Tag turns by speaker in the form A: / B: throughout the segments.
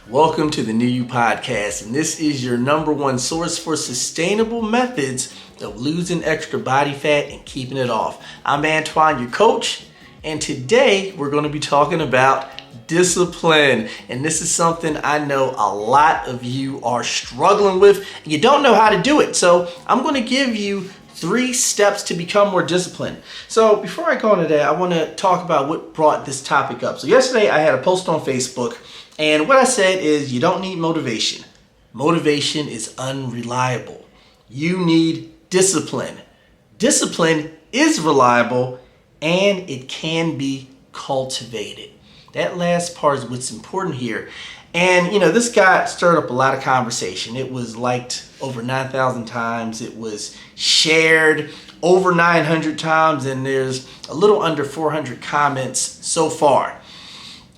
A: Welcome to the New You Podcast, and this is your number one source for sustainable methods of losing extra body fat and keeping it off. I'm Antoine, your coach, and today we're going to be talking about discipline. And this is something I know a lot of you are struggling with, and you don't know how to do it. So I'm going to give you 3 steps to become more disciplined. So before I go into that, I want to talk about what brought this topic up. So yesterday I had a post on Facebook, and what I said is you don't need motivation. Motivation is unreliable. You need discipline. Discipline is reliable and it can be cultivated. That last part is what's important here. And this got stirred up a lot of conversation. It was liked over 9,000 times. It was shared over 900 times, and there's a little under 400 comments so far.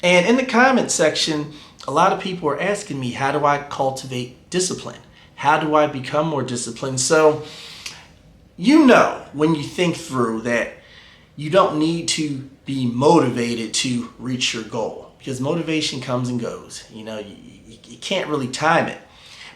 A: And in the comment section, a lot of people are asking me, how do I cultivate discipline? How do I become more disciplined? So, when you think through that you don't need to be motivated to reach your goal, because motivation comes and goes. You can't really time it.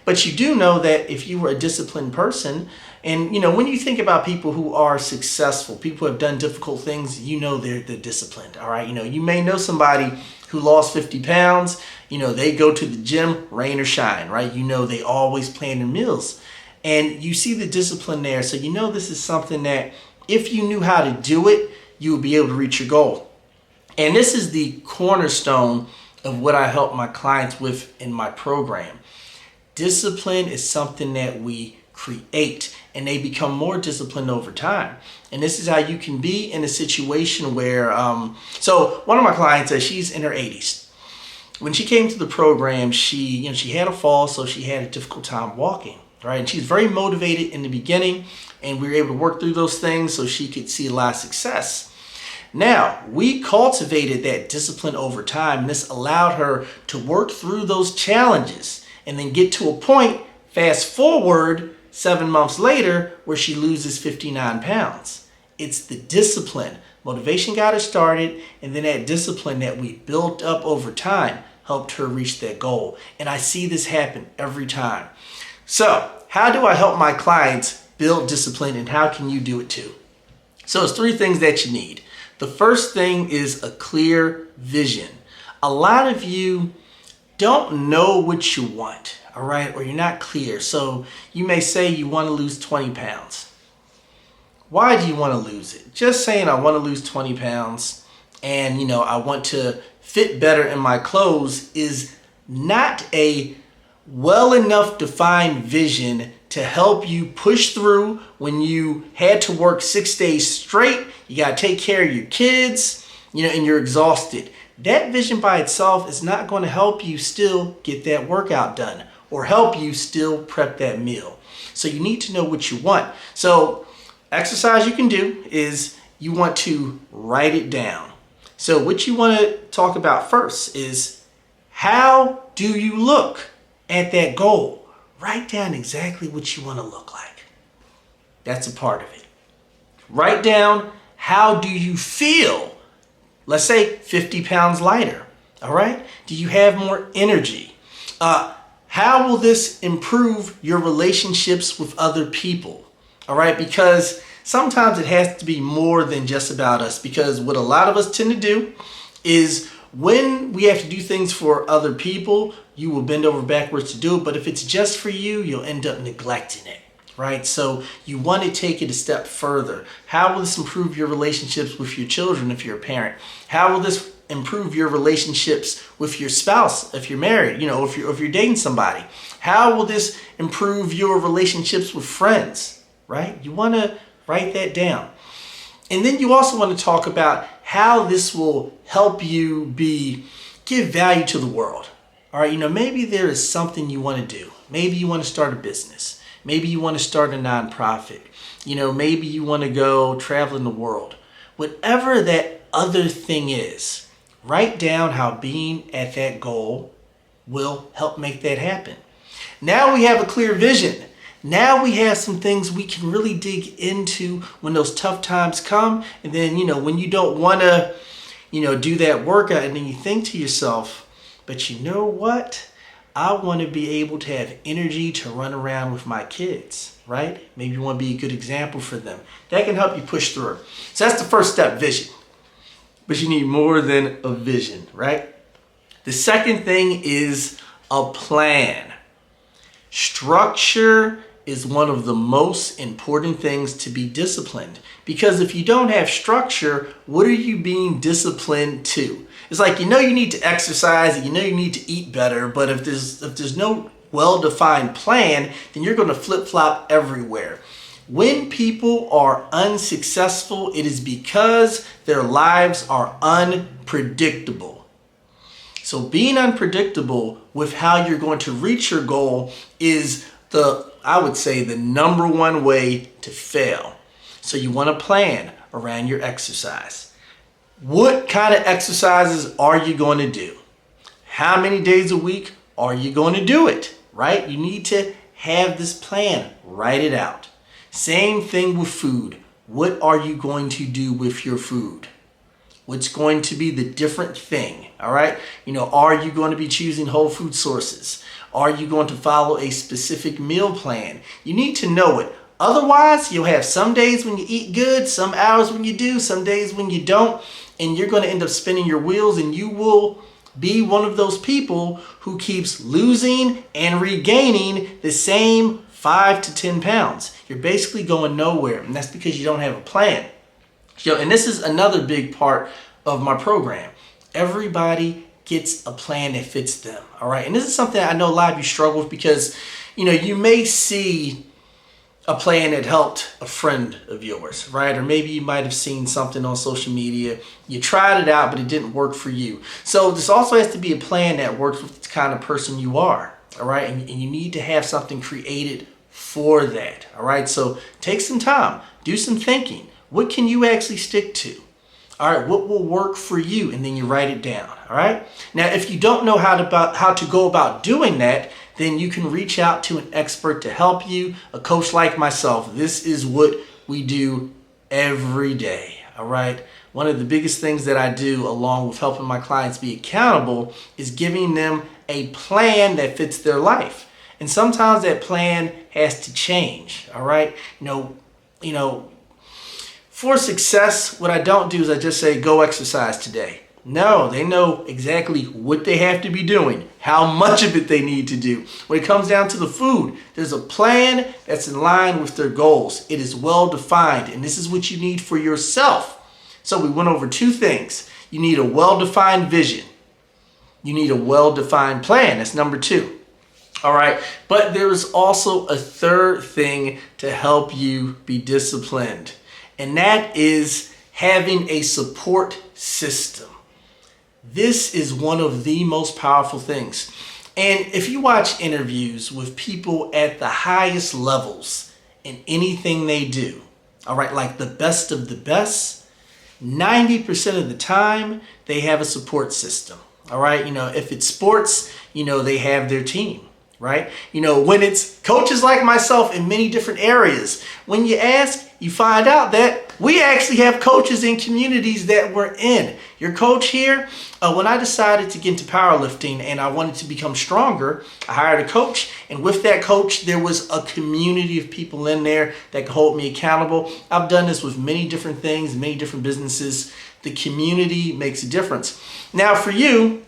A: But you do know that if you were a disciplined person, and when you think about people who are successful, people who have done difficult things, they're disciplined. All right. You may know somebody who lost 50 pounds. They go to the gym, rain or shine, right? They always plan their meals. And you see the discipline there. So this is something that if you knew how to do it, you would be able to reach your goal. And this is the cornerstone of what I help my clients with in my program. Discipline is something that we create, and they become more disciplined over time. And this is how you can be in a situation where, so one of my clients, she's in her 80s. When she came to the program, she had a fall, so she had a difficult time walking, right? And she's very motivated in the beginning, and we were able to work through those things so she could see a lot of success. Now, we cultivated that discipline over time, and this allowed her to work through those challenges and then get to a point, fast forward 7 months later, where she loses 59 pounds. It's the discipline. Motivation got her started, and then that discipline that we built up over time helped her reach that goal. And I see this happen every time. So, how do I help my clients build discipline, and how can you do it too? So, it's 3 things that you need. The first thing is a clear vision. A lot of you don't know what you want, all right, or you're not clear. So you may say you want to lose 20 pounds. Why do you want to lose it? Just saying I want to lose 20 pounds and, I want to fit better in my clothes is not a well enough defined vision to help you push through when you had to work 6 days straight. You got to take care of your kids, and you're exhausted. That vision by itself is not going to help you still get that workout done or help you still prep that meal. So you need to know what you want. So exercise you can do is you want to write it down. So what you want to talk about first is, how do you look at that goal? Write down exactly what you want to look like. That's a part of it. Write down, how do you feel? Let's say 50 pounds lighter. All right. Do you have more energy? How will this improve your relationships with other people? All right. Because sometimes it has to be more than just about us, because what a lot of us tend to do is when we have to do things for other people, you will bend over backwards to do it. But if it's just for you, you'll end up neglecting it, right? So you want to take it a step further. How will this improve your relationships with your children if you're a parent? How will this improve your relationships with your spouse if you're married, if you're dating somebody? How will this improve your relationships with friends, right? You want to write that down. And then you also want to talk about how this will help you give value to the world. All right, maybe there is something you want to do. Maybe you want to start a business. Maybe you want to start a nonprofit. Maybe you want to go traveling the world. Whatever that other thing is, write down how being at that goal will help make that happen. Now we have a clear vision. Now we have some things we can really dig into when those tough times come. And then, when you don't want to, do that workout, and then you think to yourself, but you know what? I want to be able to have energy to run around with my kids, right? Maybe you want to be a good example for them. That can help you push through. So that's the first step, vision. But you need more than a vision, right? The second thing is a plan. Structure is one of the most important things to be disciplined, because if you don't have structure, what are you being disciplined to? It's like, you need to exercise, you need to eat better, but if there's no well-defined plan, then you're going to flip-flop everywhere. When people are unsuccessful, it is because their lives are unpredictable. So being unpredictable with how you're going to reach your goal is I would say, the number one way to fail. So you want to plan around your exercise. What kind of exercises are you going to do? How many days a week are you going to do it, right? You need to have this plan. Write it out. Same thing with food. What are you going to do with your food? What's going to be the different thing, all right? Are you going to be choosing whole food sources? Are you going to follow a specific meal plan? You need to know it. Otherwise, you'll have some days when you eat good, some hours when you do, some days when you don't, and you're going to end up spinning your wheels, and you will be one of those people who keeps losing and regaining the same 5 to 10 pounds. You're basically going nowhere, and that's because you don't have a plan. And this is another big part of my program. Everybody gets a plan that fits them, all right? And this is something I know a lot of you struggle with, because, you may see a plan that helped a friend of yours, right? Or maybe you might have seen something on social media. You tried it out, but it didn't work for you. So this also has to be a plan that works with the kind of person you are, all right? And you need to have something created for that, all right? So take some time, do some thinking. What can you actually stick to? All right, what will work for you? And then you write it down, all right? Now, if you don't know how to go about doing that, then you can reach out to an expert to help you, a coach like myself. This is what we do every day, all right? One of the biggest things that I do, along with helping my clients be accountable, is giving them a plan that fits their life. And sometimes that plan has to change, all right? For success, what I don't do is I just say, go exercise today. No, they know exactly what they have to be doing, how much of it they need to do. When it comes down to the food, there's a plan that's in line with their goals. It is well defined, and this is what you need for yourself. So we went over two things. You need a well-defined vision. You need a well-defined plan. That's number 2. All right, but there is also a third thing to help you be disciplined. And that is having a support system. This is one of the most powerful things. And if you watch interviews with people at the highest levels in anything they do, all right, like the best of the best, 90% of the time, they have a support system. All right, if it's sports, they have their team. Right? When it's coaches like myself in many different areas, when you ask, you find out that we actually have coaches in communities that we're in. Your coach here, when I decided to get into powerlifting and I wanted to become stronger, I hired a coach. And with that coach, there was a community of people in there that could hold me accountable. I've done this with many different things, many different businesses. The community makes a difference. Now for you,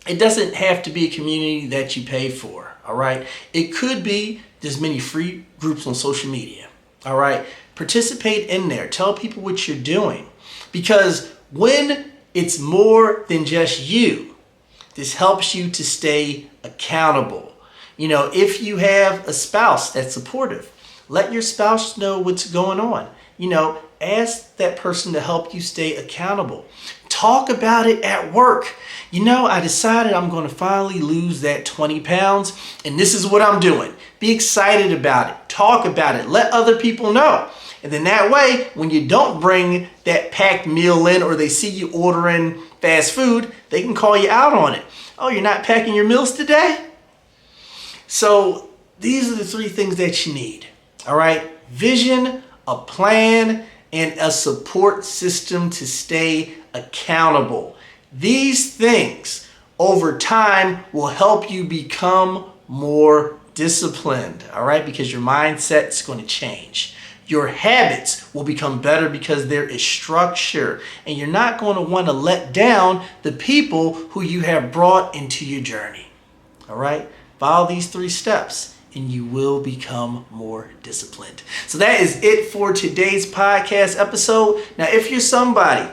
A: it doesn't have to be a community that you pay for. All right. It could be there's many free groups on social media. All right. Participate in there. Tell people what you're doing. Because when it's more than just you, this helps you to stay accountable. If you have a spouse that's supportive, let your spouse know what's going on. Ask that person to help you stay accountable. Talk about it at work. I decided I'm going to finally lose that 20 pounds, and this is what I'm doing. Be excited about it. Talk about it. Let other people know. And then that way, when you don't bring that packed meal in, or they see you ordering fast food, they can call you out on it. Oh, you're not packing your meals today? So these are the 3 things that you need. All right? Vision, a plan, and a support system to stay accountable. These things over time will help you become more disciplined, all right? Because your mindset's going to change. Your habits will become better because there is structure, and you're not going to want to let down the people who you have brought into your journey, all right? Follow these 3 steps and you will become more disciplined. So that is it for today's podcast episode. Now, if you're somebody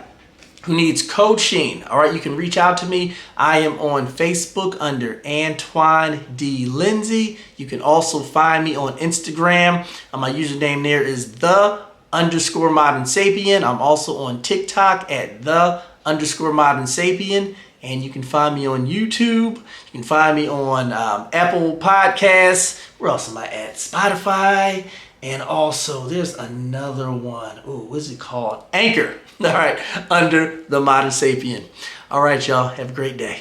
A: who needs coaching, all right, you can reach out to me. I am on Facebook under Antoine D. Lindsay. You can also find me on Instagram. My username there is _modern sapien. I'm also on TikTok at _modern sapien. And you can find me on YouTube. You can find me on Apple Podcasts. Where else am I at? Spotify. And also, there's another one. Oh, what is it called? Anchor. All right, under the Modern Sapien. All right, y'all. Have a great day.